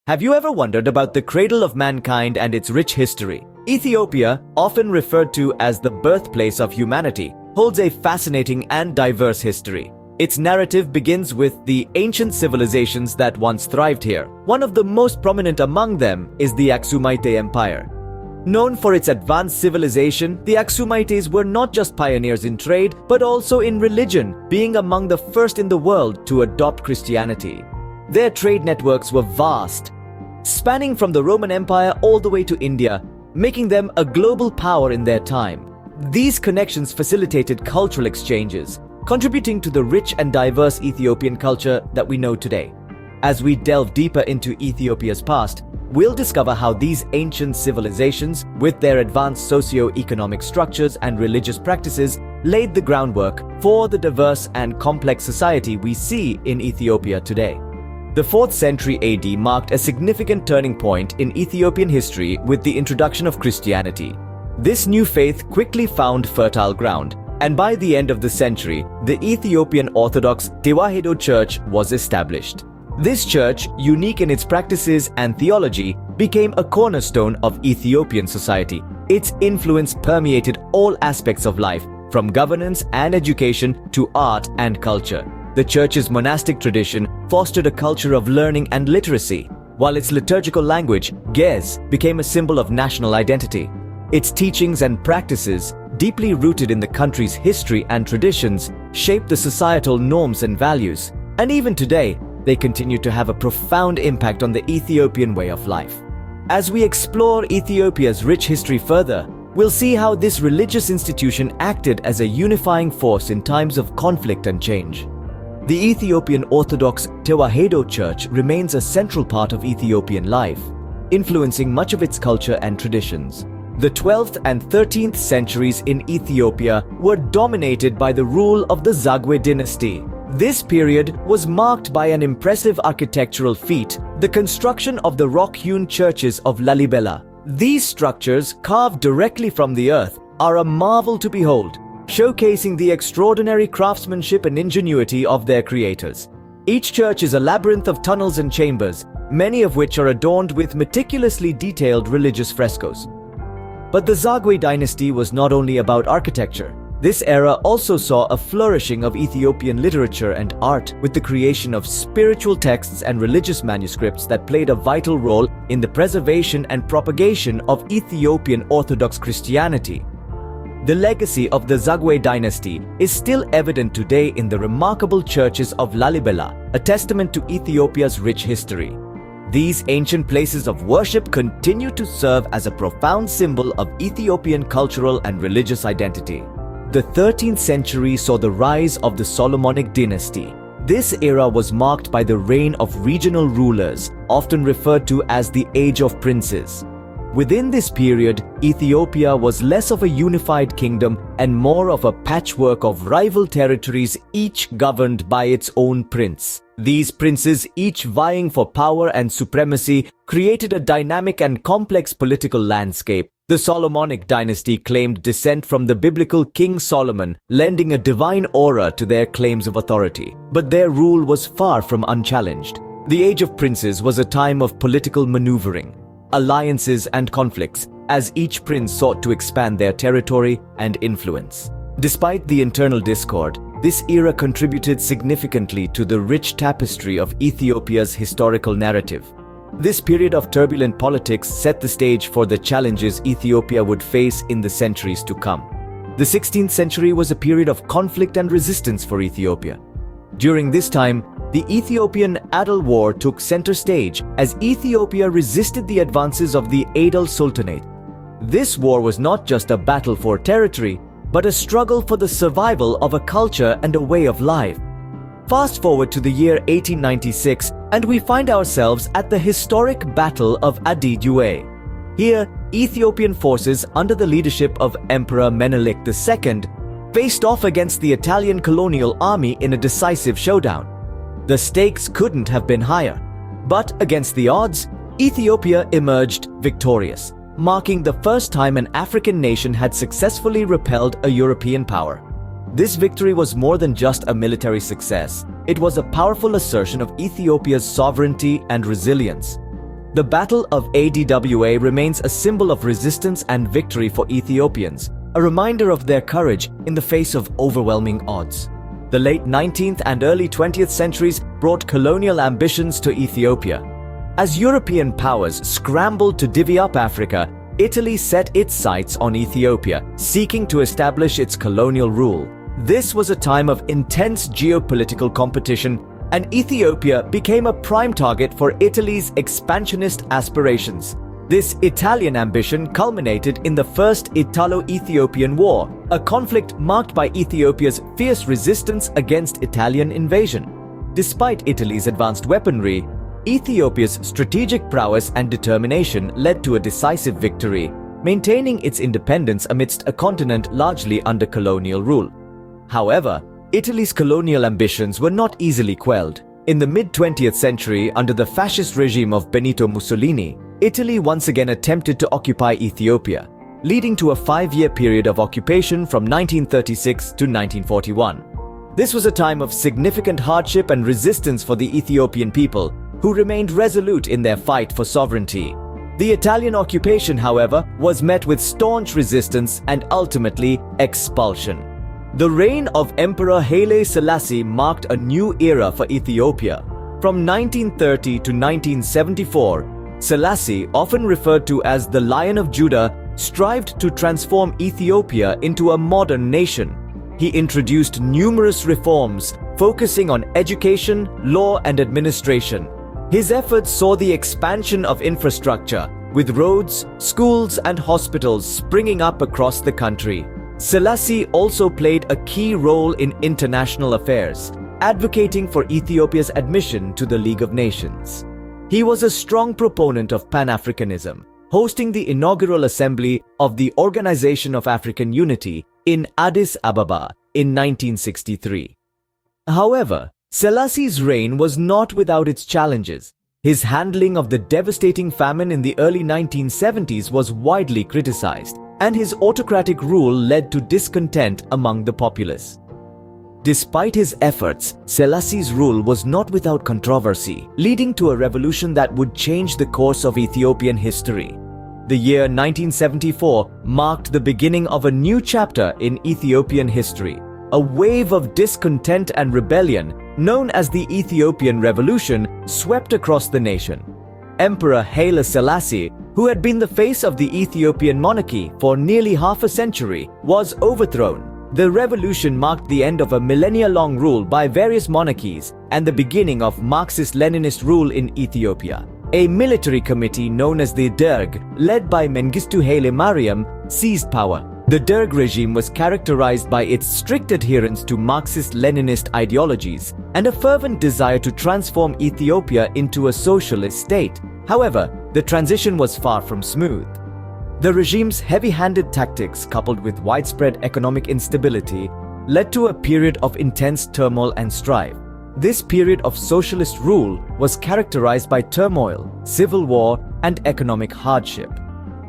Have you ever wondered about the cradle of mankind and its rich history? Ethiopia, often referred to as the birthplace of humanity, holds a fascinating and diverse history. Its narrative begins with the ancient civilizations that once thrived here. One of the most prominent among them is the Aksumite Empire. Known for its advanced civilization, the Aksumites were not just pioneers in trade, but also in religion, being among the first in the world to adopt Christianity. Their trade networks were vast, spanning from the Roman Empire all the way to India, making them a global power in their time. These connections facilitated cultural exchanges, contributing to the rich and diverse Ethiopian culture that we know today. As we delve deeper into Ethiopia's past, we'll discover how these ancient civilizations, with their advanced socio-economic structures and religious practices, laid the groundwork for the diverse and complex society we see in Ethiopia today. The 4th century AD marked a significant turning point in Ethiopian history with the introduction of Christianity. This new faith quickly found fertile ground, and by the end of the century, the Ethiopian Orthodox Tewahedo Church was established. This church, unique in its practices and theology, became a cornerstone of Ethiopian society. Its influence permeated all aspects of life, from governance and education to art and culture. The church's monastic tradition fostered a culture of learning and literacy, while its liturgical language, Ge'ez, became a symbol of national identity. Its teachings and practices, deeply rooted in the country's history and traditions, shaped the societal norms and values. And even today, they continue to have a profound impact on the Ethiopian way of life. As we explore Ethiopia's rich history further, we'll see how this religious institution acted as a unifying force in times of conflict and change. The Ethiopian Orthodox Tewahedo Church remains a central part of Ethiopian life, influencing much of its culture and traditions. The 12th and 13th centuries in Ethiopia were dominated by the rule of the Zagwe dynasty. This period was marked by an impressive architectural feat, the construction of the rock-hewn churches of Lalibela. These structures, carved directly from the earth, are a marvel to behold, showcasing the extraordinary craftsmanship and ingenuity of their creators. Each church is a labyrinth of tunnels and chambers, many of which are adorned with meticulously detailed religious frescoes. But the Zagwe dynasty was not only about architecture. This era also saw a flourishing of Ethiopian literature and art, with the creation of spiritual texts and religious manuscripts that played a vital role in the preservation and propagation of Ethiopian Orthodox Christianity. The legacy of the Zagwe dynasty is still evident today in the remarkable churches of Lalibela, a testament to Ethiopia's rich history. These ancient places of worship continue to serve as a profound symbol of Ethiopian cultural and religious identity. The 13th century saw the rise of the Solomonic dynasty. This era was marked by the reign of regional rulers, often referred to as the Age of Princes. Within this period, Ethiopia was less of a unified kingdom and more of a patchwork of rival territories, each governed by its own prince. These princes, each vying for power and supremacy, created a dynamic and complex political landscape. The Solomonic dynasty claimed descent from the biblical King Solomon, lending a divine aura to their claims of authority. But their rule was far from unchallenged. The Age of Princes was a time of political maneuvering, alliances and conflicts, as each prince sought to expand their territory and influence. Despite the internal discord, this era contributed significantly to the rich tapestry of Ethiopia's historical narrative. This period of turbulent politics set the stage for the challenges Ethiopia would face in the centuries to come. The 16th century was a period of conflict and resistance for Ethiopia. During this time, the Ethiopian-Adal War took center stage as Ethiopia resisted the advances of the Adal Sultanate. This war was not just a battle for territory, but a struggle for the survival of a culture and a way of life. Fast forward to the year 1896, and we find ourselves at the historic Battle of Adwa. Here, Ethiopian forces under the leadership of Emperor Menelik II faced off against the Italian colonial army in a decisive showdown. The stakes couldn't have been higher. But against the odds, Ethiopia emerged victorious, marking the first time an African nation had successfully repelled a European power. This victory was more than just a military success. It was a powerful assertion of Ethiopia's sovereignty and resilience. The Battle of Adwa remains a symbol of resistance and victory for Ethiopians, a reminder of their courage in the face of overwhelming odds. The late 19th and early 20th centuries brought colonial ambitions to Ethiopia. As European powers scrambled to divvy up Africa, Italy set its sights on Ethiopia, seeking to establish its colonial rule. This was a time of intense geopolitical competition, and Ethiopia became a prime target for Italy's expansionist aspirations. This Italian ambition culminated in the First Italo-Ethiopian War, a conflict marked by Ethiopia's fierce resistance against Italian invasion. Despite Italy's advanced weaponry, Ethiopia's strategic prowess and determination led to a decisive victory, maintaining its independence amidst a continent largely under colonial rule. However, Italy's colonial ambitions were not easily quelled. In the mid-20th century, under the fascist regime of Benito Mussolini, Italy once again attempted to occupy Ethiopia, leading to a 5-year period of occupation from 1936 to 1941. This was a time of significant hardship and resistance for the Ethiopian people, who remained resolute in their fight for sovereignty. The Italian occupation, however, was met with staunch resistance and ultimately expulsion. The reign of Emperor Haile Selassie marked a new era for Ethiopia. From 1930 to 1974, Selassie, often referred to as the Lion of Judah, strived to transform Ethiopia into a modern nation. He introduced numerous reforms, focusing on education, law, and administration. His efforts saw the expansion of infrastructure, with roads, schools, and hospitals springing up across the country. Selassie also played a key role in international affairs, advocating for Ethiopia's admission to the League of Nations. He was a strong proponent of Pan-Africanism, hosting the inaugural assembly of the Organization of African Unity in Addis Ababa in 1963. However, Selassie's reign was not without its challenges. His handling of the devastating famine in the early 1970s was widely criticized, and his autocratic rule led to discontent among the populace. Despite his efforts, Selassie's rule was not without controversy, leading to a revolution that would change the course of Ethiopian history. The year 1974 marked the beginning of a new chapter in Ethiopian history. A wave of discontent and rebellion, known as the Ethiopian Revolution, swept across the nation. Emperor Haile Selassie, who had been the face of the Ethiopian monarchy for nearly half a century, was overthrown. The revolution marked the end of a millennia-long rule by various monarchies and the beginning of Marxist-Leninist rule in Ethiopia. A military committee known as the Derg, led by Mengistu Haile Mariam, seized power. The Derg regime was characterized by its strict adherence to Marxist-Leninist ideologies and a fervent desire to transform Ethiopia into a socialist state. However, the transition was far from smooth. The regime's heavy-handed tactics, coupled with widespread economic instability, led to a period of intense turmoil and strife. This period of socialist rule was characterized by turmoil, civil war, and economic hardship.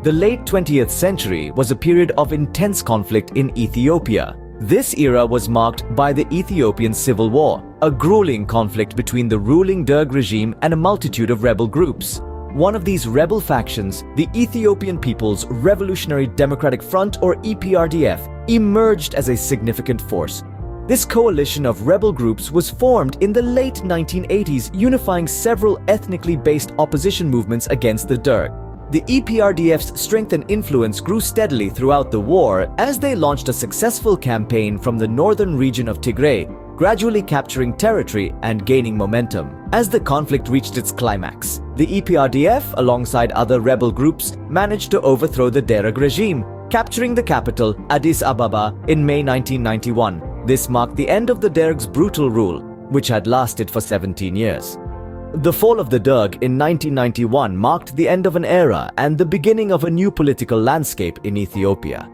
The late 20th century was a period of intense conflict in Ethiopia. This era was marked by the Ethiopian Civil War, a grueling conflict between the ruling Derg regime and a multitude of rebel groups. One of these rebel factions, the Ethiopian People's Revolutionary Democratic Front or EPRDF, emerged as a significant force. This coalition of rebel groups was formed in the late 1980s, unifying several ethnically based opposition movements against the Derg. The EPRDF's strength and influence grew steadily throughout the war as they launched a successful campaign from the northern region of Tigray, gradually capturing territory and gaining momentum. As the conflict reached its climax, the EPRDF, alongside other rebel groups, managed to overthrow the Derg regime, capturing the capital, Addis Ababa, in May 1991. This marked the end of the Derg's brutal rule, which had lasted for 17 years. The fall of the Derg in 1991 marked the end of an era and the beginning of a new political landscape in Ethiopia.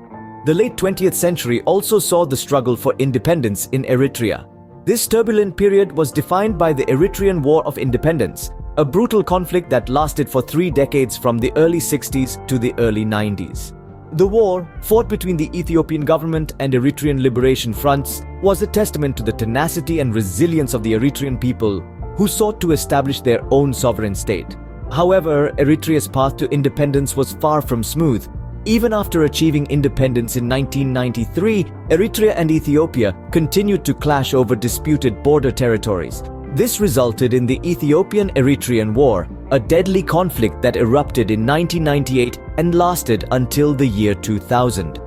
The late 20th century also saw the struggle for independence in Eritrea. This turbulent period was defined by the Eritrean War of Independence, a brutal conflict that lasted for 3 decades from the early 60s to the early 90s. The war, fought between the Ethiopian government and Eritrean liberation fronts, was a testament to the tenacity and resilience of the Eritrean people, who sought to establish their own sovereign state. However, Eritrea's path to independence was far from smooth. Even after achieving independence in 1993, Eritrea and Ethiopia continued to clash over disputed border territories. This resulted in the Ethiopian-Eritrean War, a deadly conflict that erupted in 1998 and lasted until the year 2000.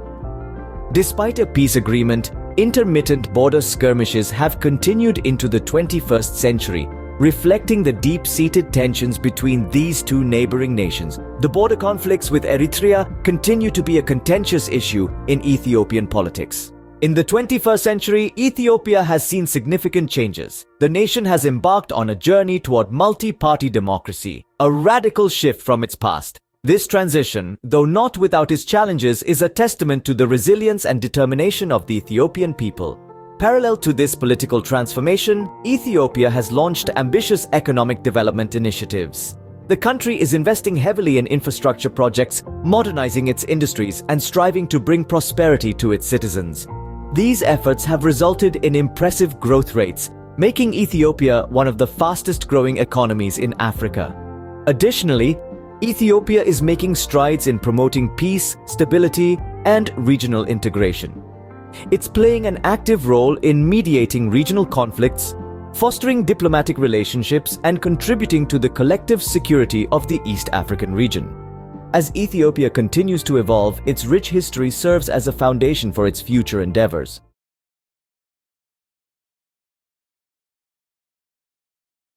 Despite a peace agreement, intermittent border skirmishes have continued into the 21st century, reflecting the deep-seated tensions between these two neighboring nations. The border conflicts with Eritrea continue to be a contentious issue in Ethiopian politics. In the 21st century, Ethiopia has seen significant changes. The nation has embarked on a journey toward multi-party democracy, a radical shift from its past. This transition, though not without its challenges, is a testament to the resilience and determination of the Ethiopian people. Parallel to this political transformation, Ethiopia has launched ambitious economic development initiatives. The country is investing heavily in infrastructure projects, modernizing its industries, and striving to bring prosperity to its citizens. These efforts have resulted in impressive growth rates, making Ethiopia one of the fastest-growing economies in Africa. Additionally, Ethiopia is making strides in promoting peace, stability, and regional integration. It's playing an active role in mediating regional conflicts, fostering diplomatic relationships, and contributing to the collective security of the East African region. As Ethiopia continues to evolve, its rich history serves as a foundation for its future endeavors.